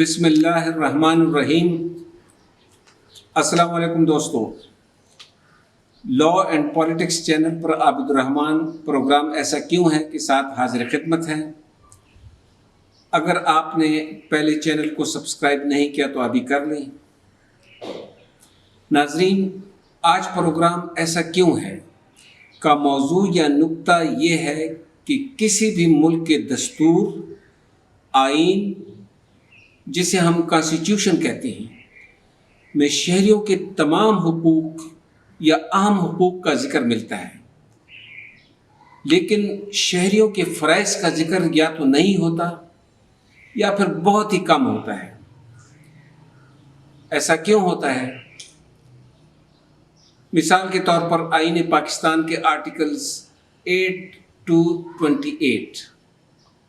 بسم اللہ الرحمن الرحیم۔ السلام علیکم دوستو، لا اینڈ پالیٹکس چینل پر عابد الرحمان پروگرام ایسا کیوں ہے کہ ساتھ حاضر خدمت ہے۔ اگر آپ نے پہلے چینل کو سبسکرائب نہیں کیا تو ابھی کر لیں۔ ناظرین، آج پروگرام ایسا کیوں ہے کا موضوع یا نکتہ یہ ہے کہ کسی بھی ملک کے دستور، آئین جسے ہم کانسٹیٹیوشن کہتے ہیں، میں شہریوں کے تمام حقوق یا اہم حقوق کا ذکر ملتا ہے، لیکن شہریوں کے فرائض کا ذکر یا تو نہیں ہوتا یا پھر بہت ہی کم ہوتا ہے۔ ایسا کیوں ہوتا ہے؟ مثال کے طور پر آئین پاکستان کے آرٹیکلز 8 to 28،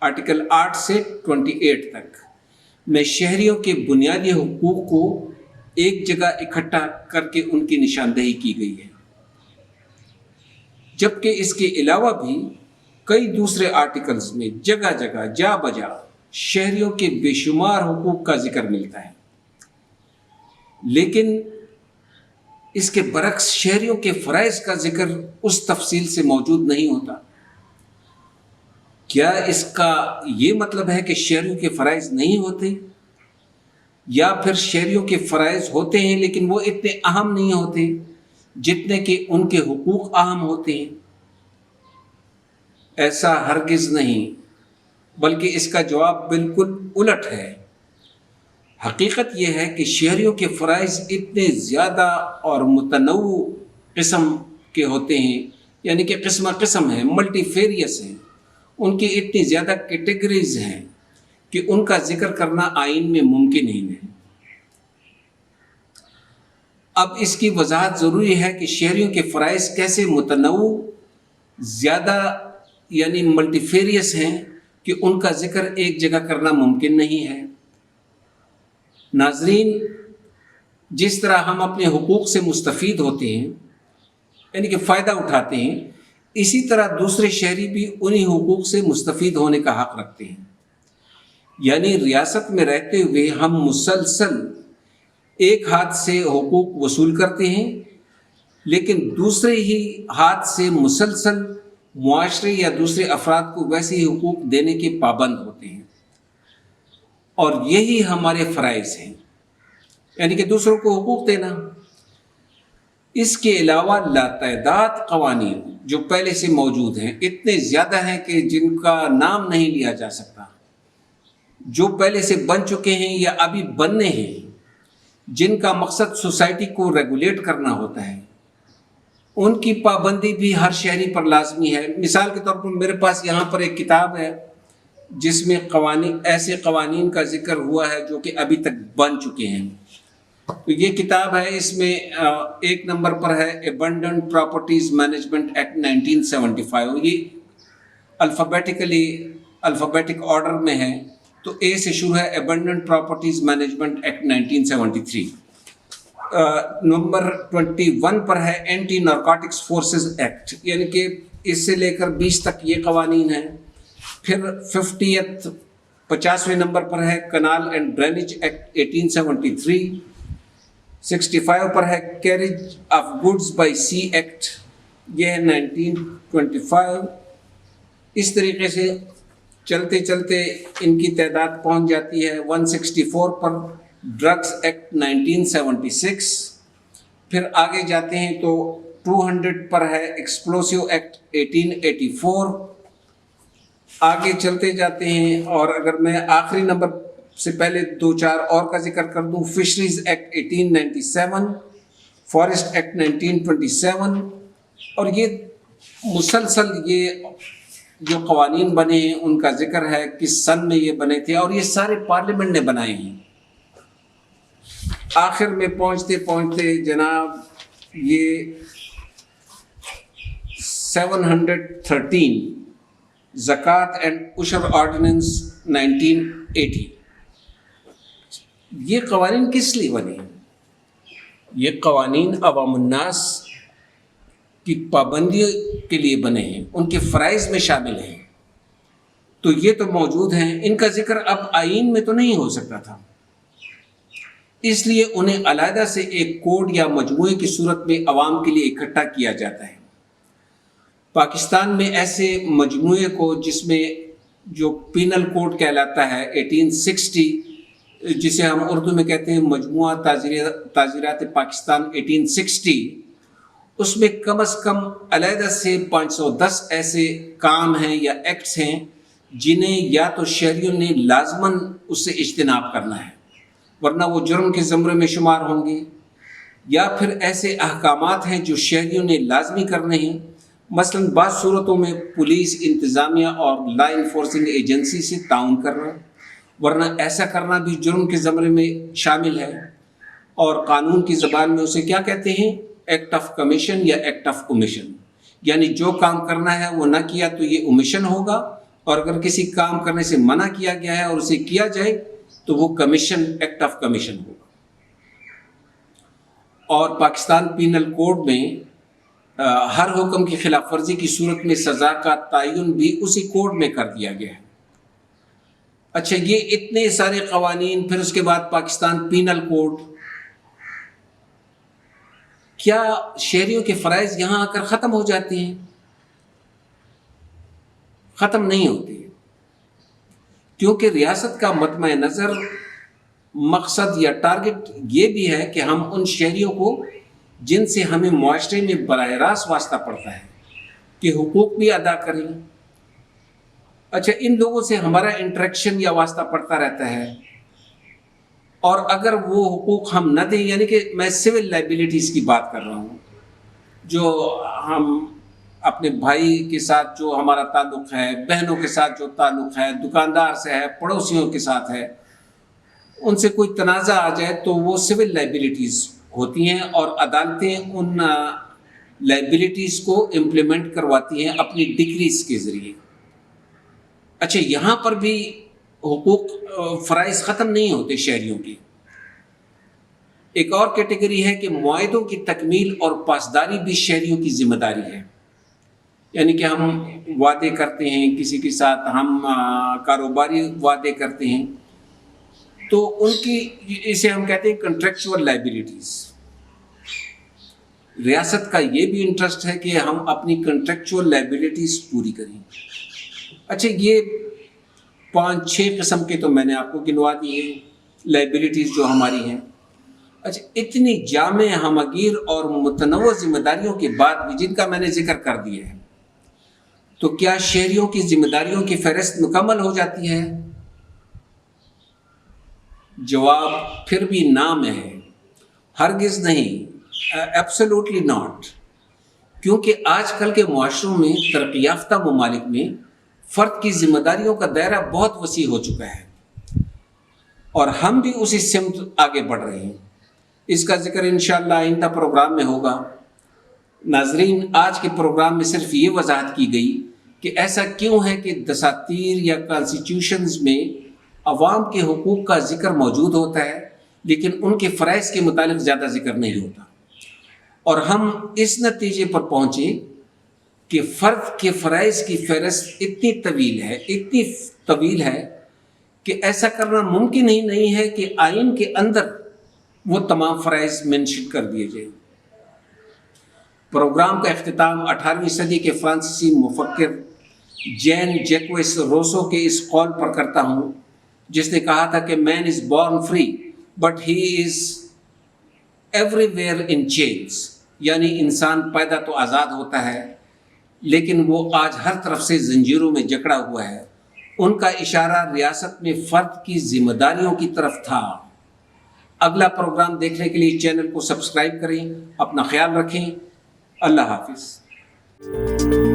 آرٹیکل 8 سے 28 تک میں شہریوں کے بنیادی حقوق کو ایک جگہ اکٹھا کر کے ان کی نشاندہی کی گئی ہے، جبکہ اس کے علاوہ بھی کئی دوسرے آرٹیکلز میں جگہ جگہ جا بجا شہریوں کے بے شمار حقوق کا ذکر ملتا ہے، لیکن اس کے برعکس شہریوں کے فرائض کا ذکر اس تفصیل سے موجود نہیں ہوتا۔ کیا اس کا یہ مطلب ہے کہ شہریوں کے فرائض نہیں ہوتے، یا پھر شہریوں کے فرائض ہوتے ہیں لیکن وہ اتنے اہم نہیں ہوتے جتنے کہ ان کے حقوق اہم ہوتے ہیں؟ ایسا ہرگز نہیں، بلکہ اس کا جواب بالکل الٹ ہے۔ حقیقت یہ ہے کہ شہریوں کے فرائض اتنے زیادہ اور متنوع قسم کے ہوتے ہیں، یعنی کہ قسم قسم ہیں، ملٹی فیریس ہیں، ان کی اتنی زیادہ کیٹیگریز ہیں کہ ان کا ذکر کرنا آئین میں ممکن ہی نہیں۔ اب اس کی وضاحت ضروری ہے کہ شہریوں کے فرائض کیسے متنوع، زیادہ یعنی ملٹی فیریس ہیں کہ ان کا ذکر ایک جگہ کرنا ممکن نہیں ہے۔ ناظرین، جس طرح ہم اپنے حقوق سے مستفید ہوتے ہیں، یعنی کہ فائدہ اٹھاتے ہیں، اسی طرح دوسرے شہری بھی انہی حقوق سے مستفید ہونے کا حق رکھتے ہیں۔ یعنی ریاست میں رہتے ہوئے ہم مسلسل ایک ہاتھ سے حقوق وصول کرتے ہیں، لیکن دوسرے ہی ہاتھ سے مسلسل معاشرے یا دوسرے افراد کو ویسے ہی حقوق دینے کے پابند ہوتے ہیں، اور یہی ہمارے فرائض ہیں، یعنی کہ دوسروں کو حقوق دینا۔ اس کے علاوہ لاتعداد قوانین جو پہلے سے موجود ہیں، اتنے زیادہ ہیں کہ جن کا نام نہیں لیا جا سکتا، جو پہلے سے بن چکے ہیں یا ابھی بننے ہیں، جن کا مقصد سوسائٹی کو ریگولیٹ کرنا ہوتا ہے، ان کی پابندی بھی ہر شہری پر لازمی ہے۔ مثال کے طور پر میرے پاس یہاں پر ایک کتاب ہے جس میں ایسے قوانین کا ذکر ہوا ہے جو کہ ابھی تک بن چکے ہیں۔ تو یہ کتاب ہے، اس میں ایک نمبر پر ہے ایبنڈنٹ پراپرٹیز مینجمنٹ ایکٹ 1975۔ یہ الفابیٹک آرڈر میں ہے، تو اے سے شروع ہے، abundant properties management act 1973۔ Number 21 پر ہے اینٹی نارکوٹکس فورسز ایکٹ، یعنی کہ اس سے لے کر 20 تک یہ قوانین ہیں۔ پھر 50ویں نمبر پر ہے کنال اینڈ ڈرینیج ایکٹ 1873۔ 65 پر ہے carriage of goods by sea act, یہ ہے 1925۔ اس طریقے سے چلتے چلتے ان کی تعداد پہنچ جاتی ہے 164 پر ڈرگس ایکٹ 1976۔ پھر آگے جاتے ہیں تو 200 پر ہے ایکسپلوسیو ایکٹ 1884۔ آگے چلتے جاتے ہیں، اور اگر میں آخری نمبر سے پہلے 2-4 اور کا ذکر کر دوں، فشریز ایکٹ 1897، فارسٹ ایکٹ 1927، اور یہ مسلسل یہ جو قوانین بنے ہیں ان کا ذکر ہے کس سن میں یہ بنے تھے، اور یہ سارے پارلیمنٹ نے بنائے ہیں۔ آخر میں پہنچتے پہنچتے جناب یہ 713 زکوٰۃ اینڈ عشر آرڈیننس 1980۔ یہ قوانین کس لیے بنے ہیں؟ یہ قوانین عوام الناس کی پابندی کے لیے بنے ہیں، ان کے فرائض میں شامل ہیں، تو یہ تو موجود ہیں، ان کا ذکر اب آئین میں تو نہیں ہو سکتا تھا، اس لیے انہیں علیحدہ سے ایک کوڈ یا مجموعے کی صورت میں عوام کے لیے اکٹھا کیا جاتا ہے۔ پاکستان میں ایسے مجموعے کو، جس میں جو پینل کوڈ کہلاتا ہے 1860، جسے ہم اردو میں کہتے ہیں مجموعہ تعزیرات پاکستان 1860، اس میں کم از کم علیحدہ سے 510 ایسے کام ہیں یا ایکٹس ہیں جنہیں یا تو شہریوں نے لازماً اس سے اجتناب کرنا ہے، ورنہ وہ جرم کے زمرے میں شمار ہوں گے، یا پھر ایسے احکامات ہیں جو شہریوں نے لازمی کرنے ہیں، مثلاً بعض صورتوں میں پولیس، انتظامیہ اور لا انفورسنگ ایجنسی سے تعاون کرنا، ورنہ ایسا کرنا بھی جرم کے زمرے میں شامل ہے، اور قانون کی زبان میں اسے کیا کہتے ہیں؟ ایکٹ آف کمیشن یا ایکٹ آف اومیشن، یعنی جو کام کرنا ہے وہ نہ کیا تو یہ اومیشن ہوگا، اور اگر کسی کام کرنے سے منع کیا گیا ہے اور اسے کیا جائے تو وہ کمیشن، ایکٹ آف کمیشن ہوگا۔ اور پاکستان پینل کوڈ میں ہر حکم کی خلاف ورزی کی صورت میں سزا کا تعین بھی اسی کوڈ میں کر دیا گیا ہے۔ اچھا، یہ اتنے سارے قوانین، پھر اس کے بعد پاکستان پینل کوڈ، کیا شہریوں کے فرائض یہاں آ کر ختم ہو جاتے ہیں؟ ختم نہیں ہوتے، کیونکہ ریاست کا مطمع نظر، مقصد یا ٹارگٹ یہ بھی ہے کہ ہم ان شہریوں کو جن سے ہمیں معاشرے میں براہ راست واسطہ پڑتا ہے کہ حقوق بھی ادا کریں۔ اچھا، ان لوگوں سے ہمارا انٹریکشن یا واسطہ پڑتا رہتا ہے، اور اگر وہ حقوق ہم نہ دیں، یعنی کہ میں سول لائبلٹیز کی بات کر رہا ہوں، جو ہم اپنے بھائی کے ساتھ جو ہمارا تعلق ہے، بہنوں کے ساتھ جو تعلق ہے، دکاندار سے ہے، پڑوسیوں کے ساتھ ہے، ان سے کوئی تنازع آ جائے تو وہ سول لائبلٹیز ہوتی ہیں، اور عدالتیں ان لائبلٹیز کو امپلیمنٹ کرواتی ہیں اپنی ڈگریز کے ذریعے۔ اچھا، یہاں پر بھی حقوق، فرائض ختم نہیں ہوتے شہریوں کے۔ ایک اور کیٹیگری ہے کہ معاہدوں کی تکمیل اور پاسداری بھی شہریوں کی ذمہ داری ہے، یعنی کہ ہم وعدے کرتے ہیں کسی کے ساتھ، ہم کاروباری وعدے کرتے ہیں، تو ان کی، اسے ہم کہتے ہیں کنٹریکچوئل لائبلٹیز۔ ریاست کا یہ بھی انٹرسٹ ہے کہ ہم اپنی کنٹریکچوئل لائبلٹیز پوری کریں۔ اچھا، یہ 5-6 قسم کے تو میں نے آپ کو گنوا دی ہیں لائبلٹیز جو ہماری ہیں۔ اچھا، اتنی جامع، ہمگیر اور متنوع ذمہ داریوں کے بعد بھی، جن کا میں نے ذکر کر دیا ہے، تو کیا شہریوں کی ذمہ داریوں کی فہرست مکمل ہو جاتی ہے؟ جواب پھر بھی نام ہے، ہرگز نہیں، ایبسولوٹلی ناٹ، کیونکہ آج کل کے معاشروں میں، ترقی یافتہ ممالک میں، فرد کی ذمہ داریوں کا دائرہ بہت وسیع ہو چکا ہے، اور ہم بھی اسی سمت آگے بڑھ رہے ہیں۔ اس کا ذکر انشاءاللہ آئندہ پروگرام میں ہوگا۔ ناظرین، آج کے پروگرام میں صرف یہ وضاحت کی گئی کہ ایسا کیوں ہے کہ دساتیر یا کانسٹیٹیوشنز میں عوام کے حقوق کا ذکر موجود ہوتا ہے، لیکن ان کے فرائض کے متعلق زیادہ ذکر نہیں ہوتا، اور ہم اس نتیجے پر پہنچے کہ فرد کے فرائض کی فہرست اتنی طویل ہے کہ ایسا کرنا ممکن ہی نہیں ہے کہ آئین کے اندر وہ تمام فرائض منشن کر دیے جائیں۔ پروگرام کا اختتام 18ویں صدی کے فرانسیسی مفکر جین جیکوس روسو کے اس قول پر کرتا ہوں، جس نے کہا تھا کہ man is born free but he is everywhere in chains, یعنی انسان پیدا تو آزاد ہوتا ہے لیکن وہ آج ہر طرف سے زنجیروں میں جکڑا ہوا ہے۔ ان کا اشارہ ریاست میں فرد کی ذمہ داریوں کی طرف تھا۔ اگلا پروگرام دیکھنے کے لیے چینل کو سبسکرائب کریں، اپنا خیال رکھیں، اللہ حافظ۔